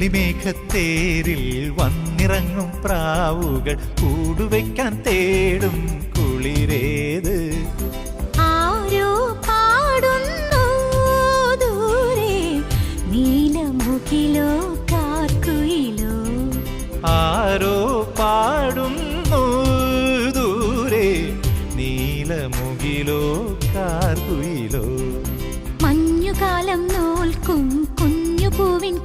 വെള്ളിമേഘത്തേരിൽ വന്നിറങ്ങും പ്രാവുകൾ കൂടുവയ്ക്കാൻ തേടും കുളിരേത്. ആരോ പാടുന്നു ദൂരെ നീലമുകിലോ കാർക്കുയിലോ. ആരോ പാടുന്നു ദൂരെ നീലമുകിലോ കാർക്കുയിലോ. മഞ്ഞുകാലം നോൽക്കും കുഞ്ഞുപൂവിൻ